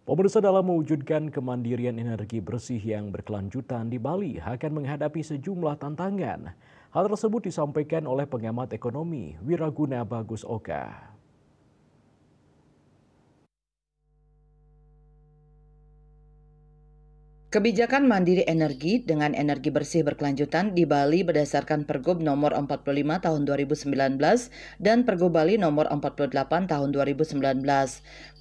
Pemirsa, dalam mewujudkan kemandirian energi bersih yang berkelanjutan di Bali akan menghadapi sejumlah tantangan. Hal tersebut disampaikan oleh pengamat ekonomi Wiraguna Bagus Oka. Kebijakan mandiri energi dengan energi bersih berkelanjutan di Bali berdasarkan Pergub nomor 45 tahun 2019 dan Pergub Bali nomor 48 tahun 2019.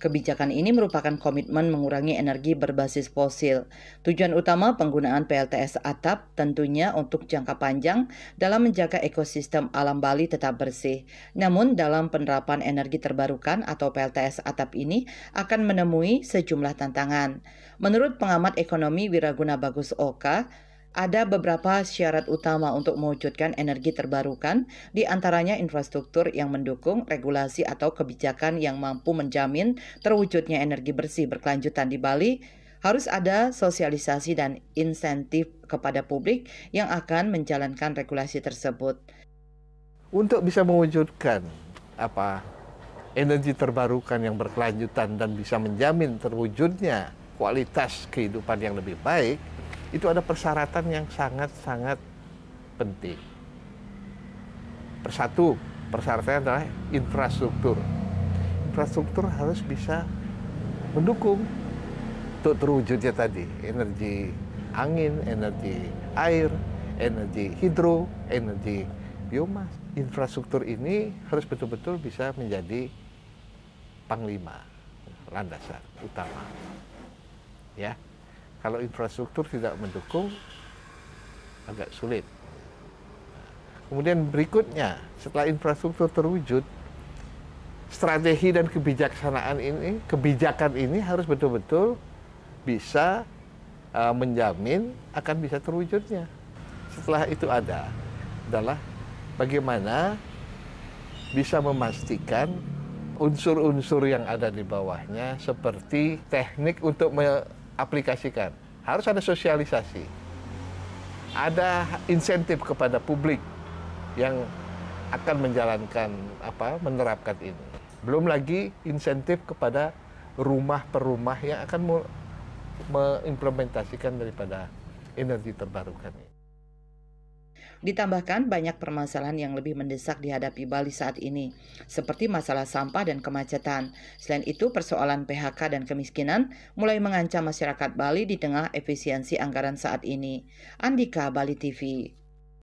Kebijakan ini merupakan komitmen mengurangi energi berbasis fosil. Tujuan utama penggunaan PLTS atap tentunya untuk jangka panjang dalam menjaga ekosistem alam Bali tetap bersih. Namun dalam penerapan energi terbarukan atau PLTS atap ini akan menemui sejumlah tantangan. Menurut pengamat ekonomi Wiraguna Bagus Oka, ada beberapa syarat utama untuk mewujudkan energi terbarukan, di antaranya infrastruktur yang mendukung, regulasi atau kebijakan yang mampu menjamin terwujudnya energi bersih berkelanjutan di Bali, harus ada sosialisasi dan insentif kepada publik yang akan menjalankan regulasi tersebut. Untuk bisa mewujudkan energi terbarukan yang berkelanjutan dan bisa menjamin terwujudnya kualitas kehidupan yang lebih baik, itu ada persyaratan yang sangat-sangat penting. Persatu, persyaratannya adalah infrastruktur. Infrastruktur harus bisa mendukung untuk terwujudnya tadi, energi angin, energi air, energi hidro, energi biomas. Infrastruktur ini harus betul-betul bisa menjadi panglima, landasan utama. Ya, kalau infrastruktur tidak mendukung, agak sulit. Kemudian berikutnya, setelah infrastruktur terwujud, strategi dan kebijakan ini harus betul-betul bisa menjamin akan bisa terwujudnya. Setelah itu adalah bagaimana bisa memastikan unsur-unsur yang ada di bawahnya seperti teknik untuk aplikasikan. Harus ada sosialisasi. Ada insentif kepada publik yang akan menjalankan menerapkan ini. Belum lagi insentif kepada rumah per rumah yang akan mengimplementasikan daripada energi terbarukan ini. Ditambahkan banyak permasalahan yang lebih mendesak dihadapi Bali saat ini, seperti masalah sampah dan kemacetan. Selain itu, persoalan PHK dan kemiskinan mulai mengancam masyarakat Bali di tengah efisiensi anggaran saat ini. Andika, Bali TV.